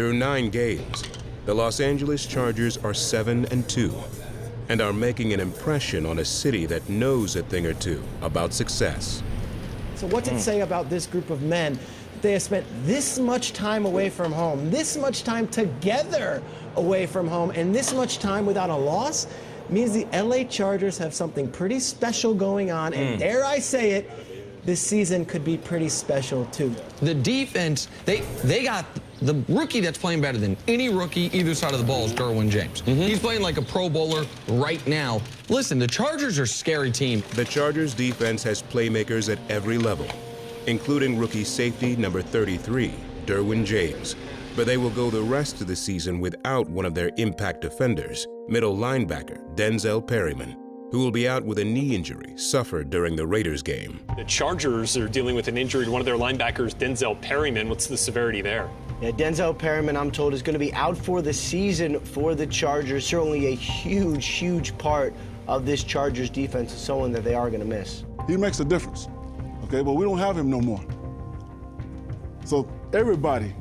Through 9 games, the Los Angeles Chargers are 7-2 and are making an impression on a city that knows a thing or two about success. So what's it say about this group of men? They have spent this much time away from home, this much time together away from home, and this much time without a loss means the LA Chargers have something pretty special going on, and dare I say it, this season could be pretty special too. The defense, they got the rookie that's playing better than any rookie either side of the ball is Derwin James. He's playing like a Pro Bowler right now. Listen, the Chargers are a scary team. The Chargers defense has playmakers at every level, including rookie safety number 33, Derwin James. But they will go the rest of the season without one of their impact defenders, middle linebacker Denzel Perryman, who will be out with a knee injury suffered during the Raiders game. The Chargers are dealing with an injury to one of their linebackers, Denzel Perryman. What's the severity there? Yeah, Denzel Perryman, I'm told, is going to be out for the season for the Chargers. Certainly a huge, huge part of this Chargers defense, someone that they are going to miss. He makes a difference, okay, but we don't have him no more. So everybody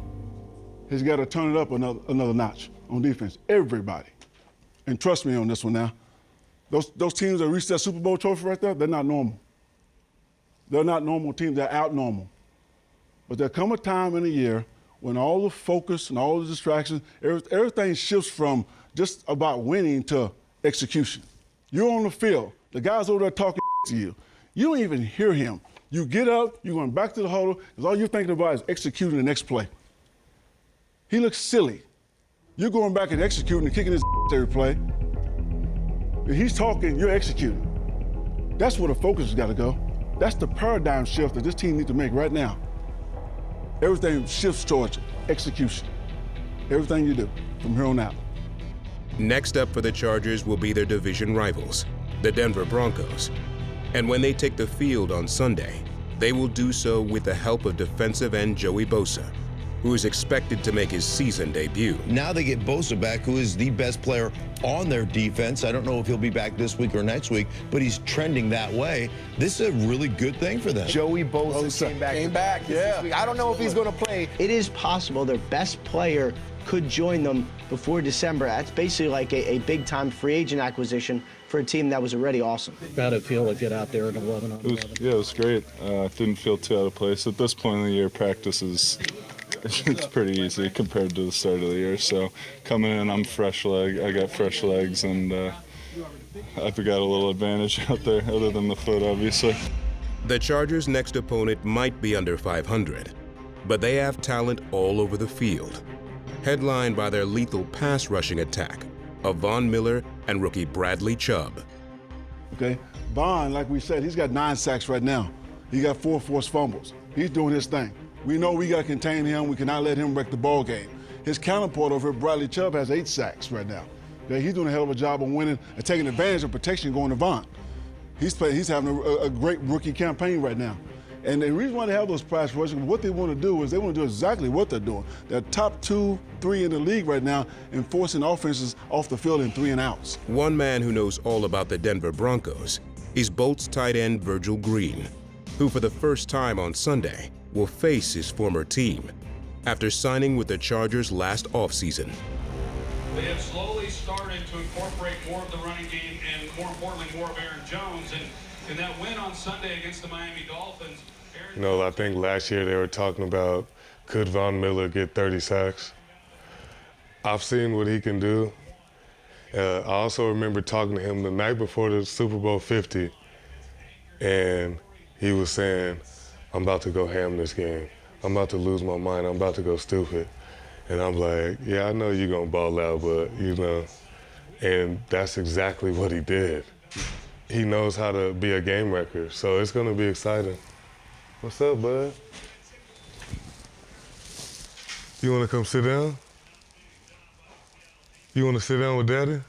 has got to turn it up another notch on defense, everybody. And trust me on this one now. Those teams that reach that Super Bowl trophy right there, they're not normal. They're not normal teams, they're out normal. But there'll come a time in the year when all the focus and all the distractions, everything shifts from just about winning to execution. You're on the field, the guy's over there talking to you. You don't even hear him. You get up, you're going back to the huddle, because all you're thinking about is executing the next play. He looks silly. You're going back and executing and kicking his every play. If he's talking, you're executing. That's where the focus has got to go. That's the paradigm shift that this team needs to make right now. Everything shifts towards execution. Everything you do from here on out. Next up for the Chargers will be their division rivals, the Denver Broncos. And when they take the field on Sunday, they will do so with the help of defensive end Joey Bosa, who is expected to make his season debut. Now they get Bosa back, who is the best player on their defense. I don't know if he'll be back this week or next week, but he's trending that way. This is a really good thing for them. Joey Bosa came back this week. I don't know if he's going to play. It is possible their best player could join them before December. That's basically like a big-time free agent acquisition for a team that was already awesome. How'd it feel to get out there in 11-on-11? Yeah, it was great. I didn't feel too out of place. At this point in the year, practice is it's pretty easy compared to the start of the year. So coming in, I got fresh legs, and I've got a little advantage out there other than the foot, obviously. The Chargers' next opponent might be under 500, but they have talent all over the field, headlined by their lethal pass rushing attack of Von Miller and rookie Bradley Chubb. Okay, Von, like we said, he's got 9 sacks right now. He got 4 forced fumbles. He's doing his thing. We know we got to contain him. We cannot let him wreck the ball game. His counterpart over here, Bradley Chubb, has 8 sacks right now. Okay, he's doing a hell of a job of winning and taking advantage of protection going to Von. He's having a great rookie campaign right now. And the reason why they have those pass rushes, what they want to do is they want to do exactly what they're doing. They're top 2, 3 in the league right now in forcing offenses off the field in 3 and outs. One man who knows all about the Denver Broncos is Bolts tight end Virgil Green, who for the first time on Sunday will face his former team after signing with the Chargers last offseason. They have slowly started to incorporate more of the running game and, more importantly, more of Aaron Jones. And in that win on Sunday against the Miami Dolphins, You know, I think last year they were talking about, could Von Miller get 30 sacks? I've seen what he can do. I also remember talking to him the night before the Super Bowl 50, and he was saying, I'm about to go ham this game. I'm about to lose my mind. I'm about to go stupid. And I'm like, yeah, I know you're going to ball out, but, you know, and that's exactly what he did. He knows how to be a game wrecker, so it's going to be exciting. What's up, bud? You want to come sit down? You want to sit down with Daddy?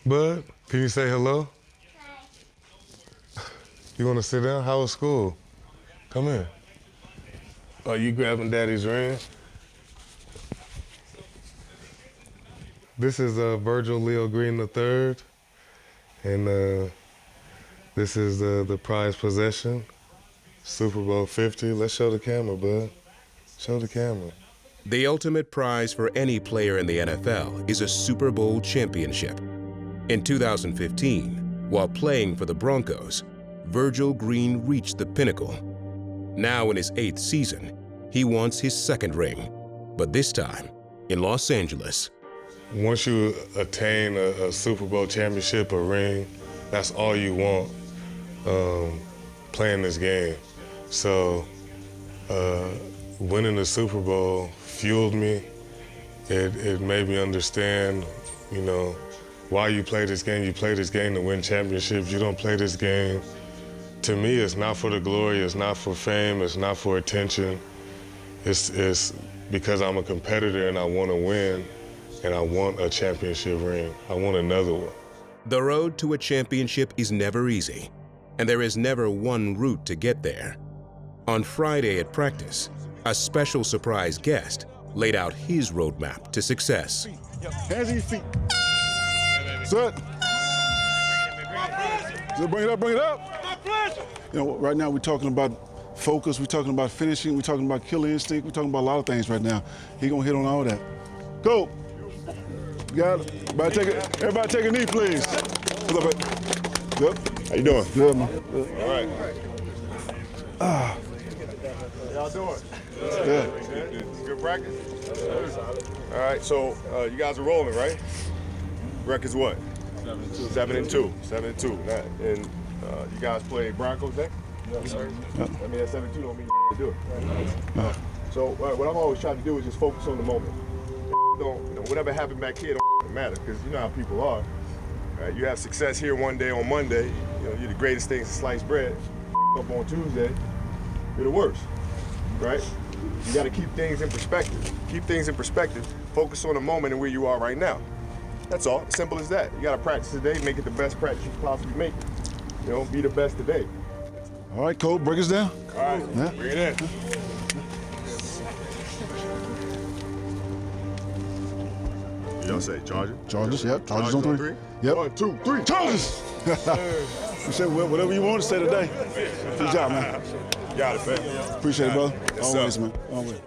Bud, can you say hello? Hi. You want to sit down? How was school? Come here. Oh, you grabbing Daddy's ring? This is Virgil Green III, and this is the prized possession, Super Bowl 50. Let's show the camera, bud. Show the camera. The ultimate prize for any player in the NFL is a Super Bowl championship. In 2015, while playing for the Broncos, Virgil Green reached the pinnacle. Now in his 8th season, he wants his 2nd ring, but this time in Los Angeles. Once you attain a Super Bowl championship, a ring, that's all you want playing this game. So winning the Super Bowl fueled me. It made me understand, you know, why you play this game. You play this game to win championships. You don't play this game. To me, it's not for the glory, it's not for fame, it's not for attention. It's because I'm a competitor and I want to win, and I want a championship ring. I want another one. The road to a championship is never easy, and there is never one route to get there. On Friday at practice, a special surprise guest laid out his roadmap to success. Hands in your feet. Set. So bring it up, bring it up. You know, right now we're talking about focus, we're talking about finishing, we're talking about killer instinct, we're talking about a lot of things right now. He's gonna hit on all that. Go. Got it. Everybody take a knee, please. Good. How you doing? Good, man. Good. All right. How y'all doing? Good. Good practice? All right, so you guys are rolling, right? Record's what? 7-2. 7-2. And you guys play Broncos next? Yes, sir. I mean, that 7-2 don't mean to do it. So what I'm always trying to do is just focus on the moment. Whatever happened back here don't matter, because you know how people are. Right? You have success here one day on Monday. You know, you're the greatest thing since sliced bread. Up on Tuesday, you're the worst, right? You got to keep things in perspective. Keep things in perspective. Focus on the moment and where you are right now. That's all. Simple as that. You got to practice today. Make it the best practice you can possibly make it. You know, be the best today. All right, Cole, break us down. All right, yeah. Bring it in. You don't say Chargers? Chargers, yep. Chargers on 3. Yep. 1, 2, 3. Chargers! You say whatever you want to say today. Good job, man. Got it, man. Appreciate it, brother. Yes, Always, sir. man. Always.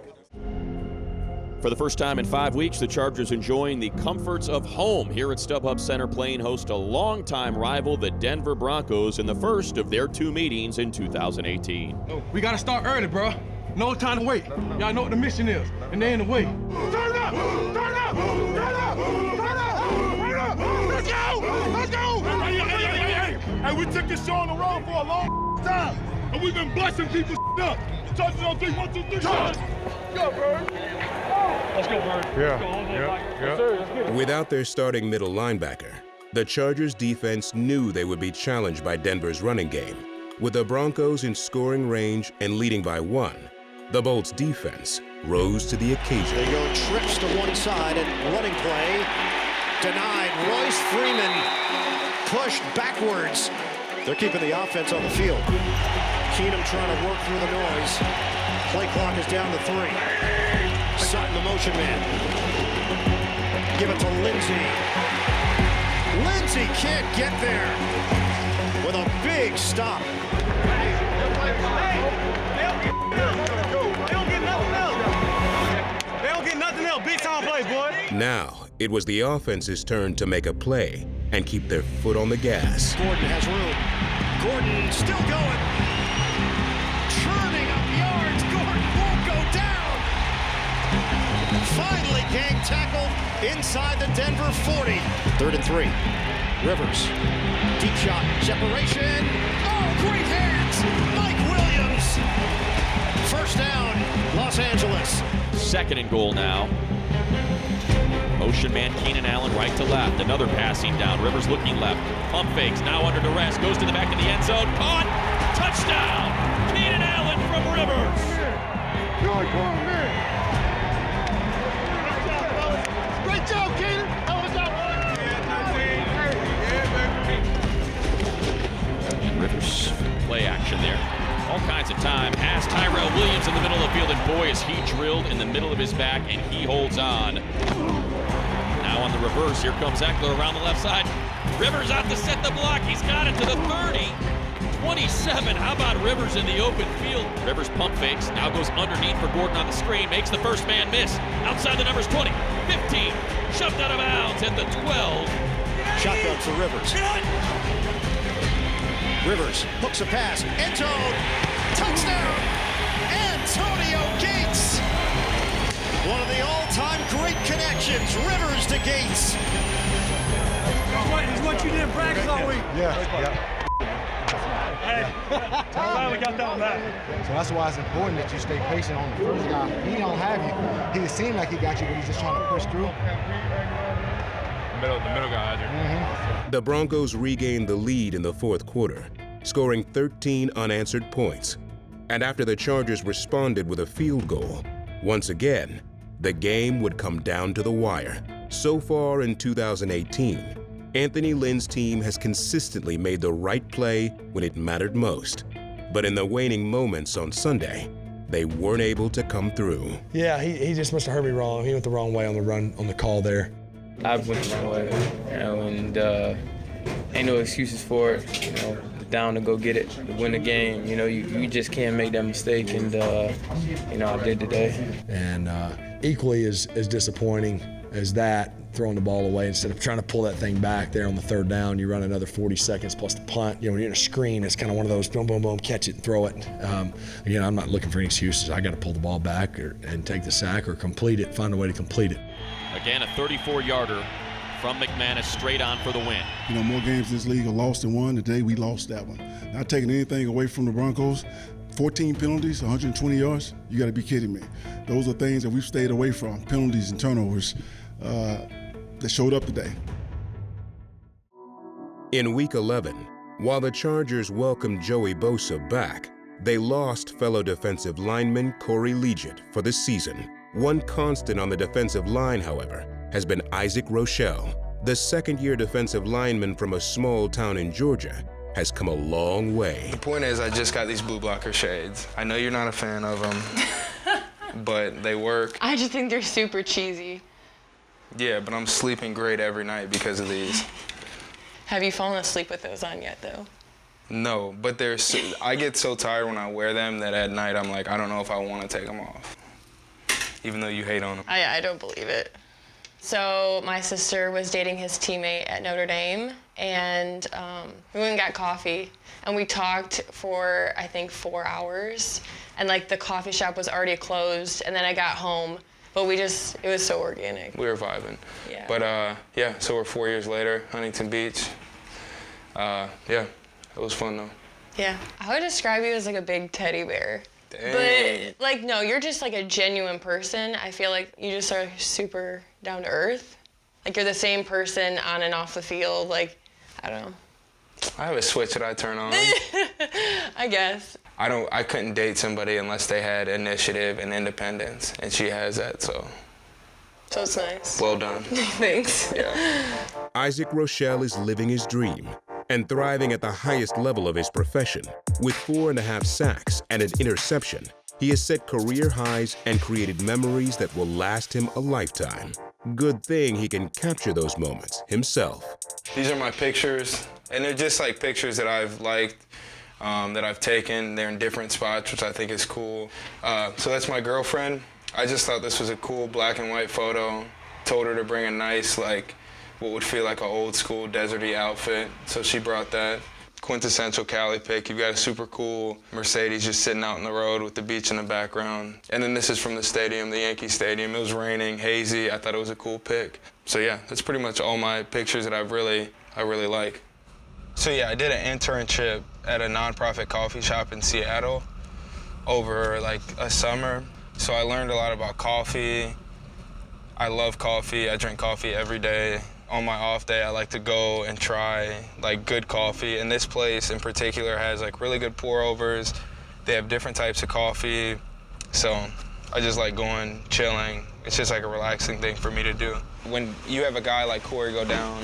For the first time in 5 weeks, the Chargers enjoying the comforts of home here at StubHub Center, playing host to longtime rival, the Denver Broncos, in the first of their 2 meetings in 2018. We got to start early, bro. No time to wait. Y'all know what the mission is, and they in the way. Turn up! Turn up! Turn up! Turn up! Turn up! Let's go! Let's go! Hey, we took this show on the road for a long time, and we've been blessing people up. Chargers on 3, 1, 2, 3, charge! Go, Bird! Let's go, Bird. Yeah. Without their starting middle linebacker, the Chargers defense knew they would be challenged by Denver's running game. With the Broncos in scoring range and leading by 1, the Bolts defense rose to the occasion. They go trips to one side and running play. Denied. Royce Freeman pushed backwards. They're keeping the offense on the field. Keenum trying to work through the noise. Play clock is down to 3. Sutton, the motion man. Give it to Lindsey. Lindsey can't get there with a big stop. They don't get nothing else. Big time play, boy. Now, it was the offense's turn to make a play and keep their foot on the gas. Gordon has room. Gordon still going. Churning up yards. Gordon won't go down. Finally gang tackled inside the Denver 40. 3rd and 3. Rivers. Deep shot. Separation. Oh, great hands. Mike Williams. First down, Los Angeles. 2nd and goal now. Motion man Keenan Allen right to left. Another passing down. Rivers looking left. Pump fakes. Now under duress. Goes to the back of the end zone. Caught. Touchdown. Keenan Allen from Rivers. Great job, Keenan. Rivers play action there. All kinds of time. Pass Tyrell Williams in the middle of the field, and boy, is he drilled in the middle of his back, and he holds on. Now on the reverse, here comes Eckler around the left side. Rivers out to set the block. He's got it to the 30, 27. How about Rivers in the open field? Rivers pump fakes, now goes underneath for Gordon on the screen, makes the first man miss. Outside the numbers 20, 15, shoved out of bounds at the 12. Shotgun for Rivers. Rivers hooks a pass, end zone, touchdown, Antonio Gates. One of the all-time great connections, Rivers to Gates. It's what you did in practice all week. Yeah. Hey, finally got that one back. So that's why it's important that you stay patient on the first guy. He don't have you. He seemed like he got you, but he's just trying to push through. The middle guy had you. The Broncos regained the lead in the fourth quarter, scoring 13 unanswered points. And after the Chargers responded with a field goal, once again, the game would come down to the wire. So far in 2018, Anthony Lynn's team has consistently made the right play when it mattered most. But in the waning moments on Sunday, they weren't able to come through. Yeah, he just must have heard me wrong. He went the wrong way on the run, on the call there. I went the wrong way, and ain't no excuses for it. Down to go get it, to win the game. You just can't make that mistake, and I did today. And equally as disappointing as that, throwing the ball away instead of trying to pull that thing back there on the third down. You run another 40 seconds plus the punt. When you're in a screen, it's kind of one of those boom, boom, boom, catch it and throw it. Again, I'm not looking for any excuses. I got to pull the ball back and take the sack or complete it, find a way to complete it. Again, a 34-yarder from McManus straight on for the win. More games in this league are lost than won. Today we lost that one. Not taking anything away from the Broncos. 14 penalties, 120 yards. You got to be kidding me. Those are things that we've stayed away from, penalties and turnovers that showed up today. In Week 11, while the Chargers welcomed Joey Bosa back, they lost fellow defensive lineman Corey Liuget for the season. One constant on the defensive line, however, has been Isaac Rochell. The second-year defensive lineman from a small town in Georgia has come a long way. The point is, I just got these blue blocker shades. I know you're not a fan of them, but they work. I just think they're super cheesy. Yeah, but I'm sleeping great every night because of these. Have you fallen asleep with those on yet, though? No, but I get so tired when I wear them that at night I'm like, I don't know if I want to take them off, even though you hate on them. I don't believe it. So my sister was dating his teammate at Notre Dame, and we went and got coffee, and we talked for, I think, 4 hours, and the coffee shop was already closed, and then I got home, but it was so organic. We were vibing. Yeah. But so we're 4 years later, Huntington Beach. It was fun though. Yeah, I would describe you as a big teddy bear. Dang. But no, you're just a genuine person. I feel like you just are super down to earth. You're the same person on and off the field. I don't know. I have a switch that I turn on. I guess. I couldn't date somebody unless they had initiative and independence, and she has that, so. So it's nice. Well done. Thanks. Yeah. Isaac Rochell is living his dream and thriving at the highest level of his profession. With 4.5 sacks and an interception, he has set career highs and created memories that will last him a lifetime. Good thing he can capture those moments himself. These are my pictures, and they're just pictures that I've liked, that I've taken. They're in different spots, which I think is cool. So that's my girlfriend. I just thought this was a cool black and white photo. Told her to bring a nice, what would feel like an old school deserty outfit. So she brought that. Quintessential Cali pic. You've got a super cool Mercedes just sitting out in the road with the beach in the background. And then this is from the stadium, the Yankee Stadium. It was raining, hazy. I thought it was a cool pic. So yeah, that's pretty much all my pictures that I really like. So yeah, I did an internship at a nonprofit coffee shop in Seattle over a summer. So I learned a lot about coffee. I love coffee. I drink coffee every day. On my off day, I like to go and try good coffee. And this place in particular has really good pour-overs. They have different types of coffee. So I just like going, chilling. It's just a relaxing thing for me to do. When you have a guy like Corey go down,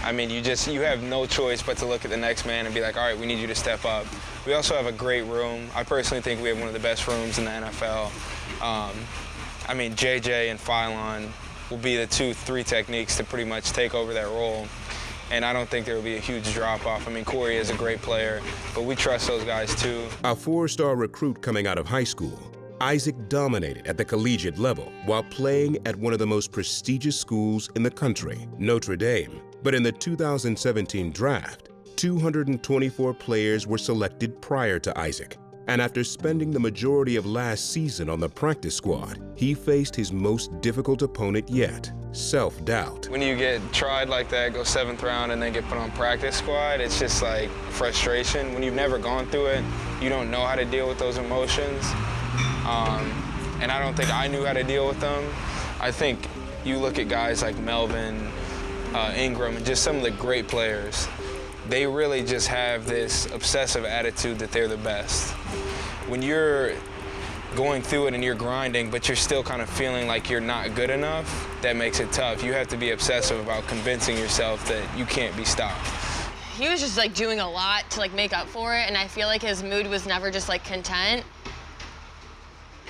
I mean, you have no choice but to look at the next man and be like, all right, we need you to step up. We also have a great room. I personally think we have one of the best rooms in the NFL. I mean, JJ and Phylon will be the 2-3 techniques to pretty much take over that role. and I don't think there will be a huge drop-off. I mean, Corey is a great player, but we trust those guys too. A four-star recruit coming out of high school, Isaac dominated at the collegiate level while playing at one of the most prestigious schools in the country, Notre Dame. But in the 2017 draft, 224 players were selected prior to Isaac. And after spending the majority of last season on the practice squad, he faced his most difficult opponent yet, self-doubt. When you get tried like that, go 7th round, and then get put on practice squad, it's just like frustration. When you've never gone through it, you don't know how to deal with those emotions. And I don't think I knew how to deal with them. I think you look at guys like Melvin, Ingram, and just some of the great players. They really just have this obsessive attitude that they're the best. When you're going through it and you're grinding, but you're still kind of feeling like you're not good enough, that makes it tough. You have to be obsessive about convincing yourself that you can't be stopped. He was just like doing a lot to like make up for it, and I feel like his mood was never just like content.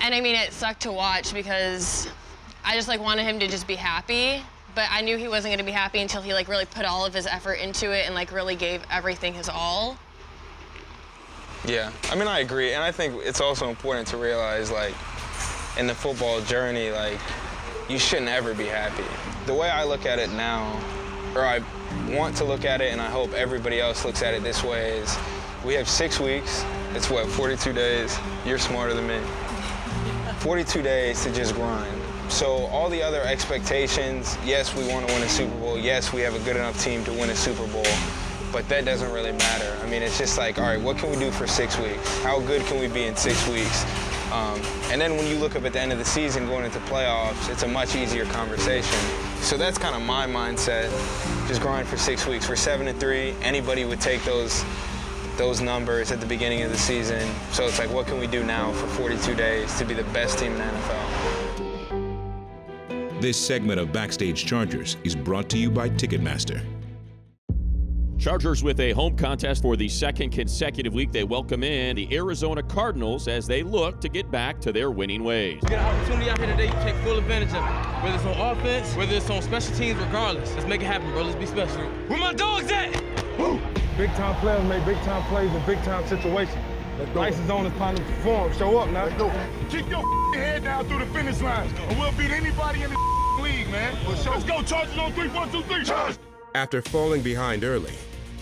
And I mean, it sucked to watch because I just like wanted him to just be happy, but I knew he wasn't gonna be happy until he like really put all of his effort into it and like really gave everything his all. Yeah, I mean, I agree, and I think it's also important to realize, like, in the football journey, like, you shouldn't ever be happy. The way I look at it now, or I want to look at it, and I hope everybody else looks at it this way, is we have 6 weeks. It's what, 42 days? You're smarter than me. 42 days to just grind. So all the other expectations, yes, we want to win a Super Bowl. Yes, we have a good enough team to win a Super Bowl. But that doesn't really matter. I mean, it's just like, all right, what can we do for 6 weeks? How good can we be in 6 weeks? And then when you look up at the end of the season going into playoffs, it's a much easier conversation. So that's kind of my mindset, just grind for 6 weeks. We're 7-3. Anybody would take those numbers at the beginning of the season. So it's like, what can we do now for 42 days to be the best team in the NFL? This segment of Backstage Chargers is brought to you by Ticketmaster. Chargers with a home contest for the second consecutive week. They welcome in the Arizona Cardinals as they look to get back to their winning ways. You get an opportunity out here today, you take full advantage of it. Whether it's on offense, whether it's on special teams, regardless. Let's make it happen, bro. Let's be special. Where my dogs at? Woo! Big-time players make big-time plays in big-time situations. Ice is on his partner to perform. Show up now. Let's go. Keep your head down through the finish line, and we'll beat anybody in the league, man. Let's go, Chargers on 3, 1, 2, 3. Charge! After falling behind early,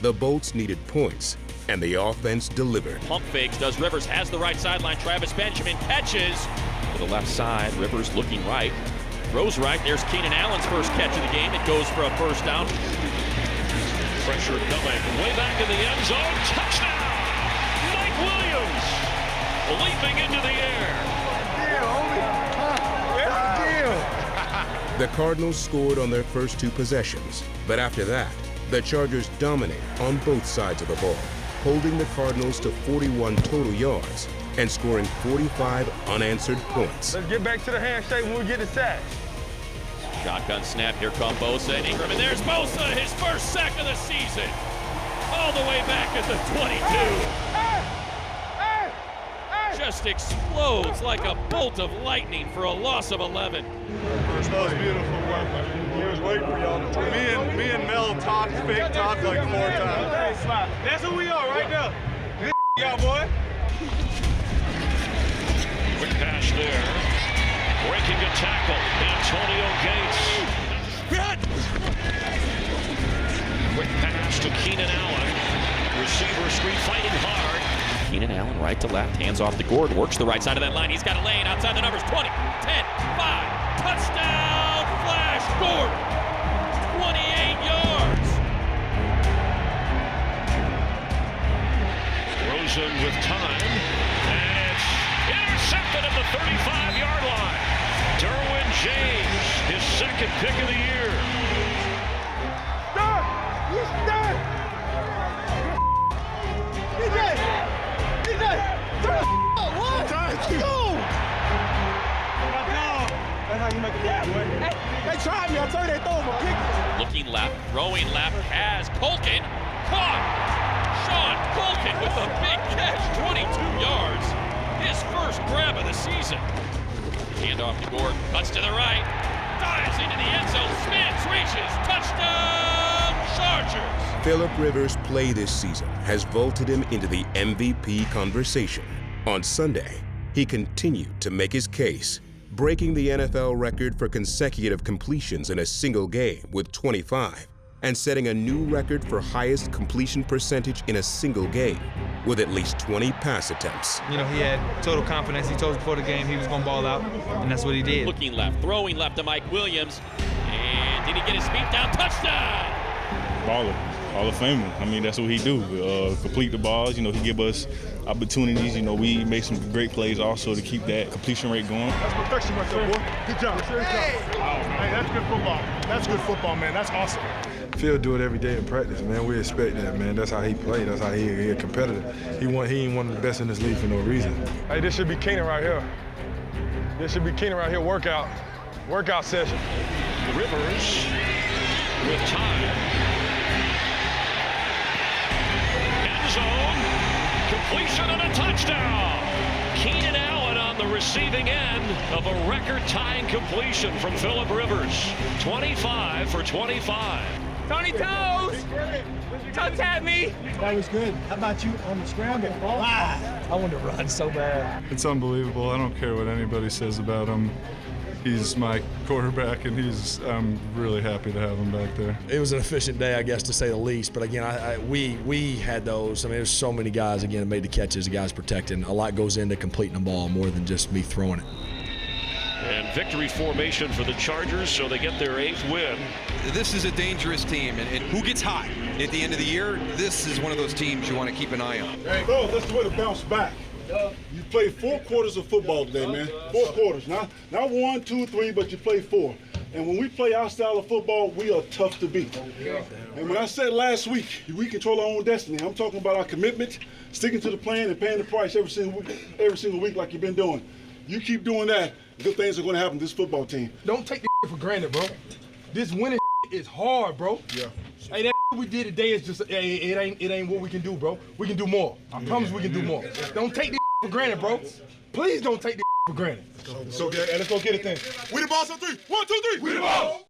the Bolts needed points, and the offense delivered. Pump fakes, does Rivers, has the right sideline. Travis Benjamin catches to the left side. Rivers looking right, throws right. There's Keenan Allen's first catch of the game. It goes for a first down. Pressure coming, way back in the end zone. Touchdown! Mike Williams leaping into the air. The Cardinals scored on their first 2 possessions, but after that, the Chargers dominated on both sides of the ball, holding the Cardinals to 41 total yards and scoring 45 unanswered points. Let's get back to the handshake when we get the sack. Shotgun snap, here come Bosa and Ingram, and there's Bosa, his first sack of the season. All the way back at the 22. Just explodes like a bolt of lightning for a loss of 11. That was beautiful work. He was waiting for y'all to turn. Me and Mel talked like 4 times. That's who we are right now. Y'all, boy. Quick pass there. Breaking a tackle. Antonio Gates. Quick pass to Keenan Allen. Receiver street fighting hard. Keenan Allen right to left. Hands off the Gord. Works the right side of that line. He's got a lane outside the numbers. 20, 10, 5. Touchdown. Flash. Gord. 28 yards. Rosen with time. And it's intercepted at the 35-yard line. Derwin James, his second pick of the year. Stop! You stop! DJ! Turn the what? Let's go! That's how you make a play. They tried me. I told you they throw him a pick. Looking left, throwing left, has Colkin. Caught! Sean Colkin with a big catch, 22 yards. His first grab of the season. Hand off to Gordon, cuts to the right, dives into the end zone, spins, reaches, touchdown, Chargers. Phillip Rivers' play this season has vaulted him into the MVP conversation. On Sunday, he continued to make his case, breaking the NFL record for consecutive completions in a single game with 25, and setting a new record for highest completion percentage in a single game with at least 20 pass attempts. You know, he had total confidence. He told us before the game he was going to ball out, and that's what he did. Looking left, throwing left to Mike Williams. And did he get his feet down? Touchdown! Baller, Hall of Famer. I mean, that's what he do. Complete the balls. You know, he give us opportunities. You know, we made some great plays also to keep that completion rate going. That's perfection right there, boy. Good job. Hey, that's good football. That's good football, man. That's awesome. Phil do it every day in practice, man. We expect that, man. That's how he played. That's how he a competitor. He ain't one of the best in this league for no reason. Hey, this should be Keenan right here. This should be Keenan right here, workout session. Rivers with time. End zone, completion and a touchdown. Keenan Allen on the receiving end of a record-tying completion from Phillip Rivers. 25 for 25. Tony Toes! Toe tap me! That was good. How about you on the scramble? I want to run so bad. It's unbelievable. I don't care what anybody says about him. He's my quarterback, and I'm really happy to have him back there. It was an efficient day, I guess, to say the least. But again, we had those. I mean, there's so many guys, again, that made the catches, the guys protecting. A lot goes into completing the ball more than just me throwing it. And victory formation for the Chargers, so they get their 8th win. This is a dangerous team, and who gets hot at the end of the year, this is one of those teams you want to keep an eye on. Hey, bro, that's the way to bounce back. You played 4 quarters of football today, man. 4 quarters. Not 1, 2, 3, but you played 4. And when we play our style of football, we are tough to beat. And when I said last week, we control our own destiny, I'm talking about our commitment, sticking to the plan, and paying the price every single week like you've been doing. You keep doing that, good things are going to happen to this football team. Don't take this for granted, bro. This winning is hard, bro. Yeah. Hey, that we did today is just, it ain't what we can do, bro. We can do more. I promise we can do more. Don't take this for granted, bro. Please don't take this for granted. So, let's go get it then. We the boss on 3. 1, 2, 3. We the boss.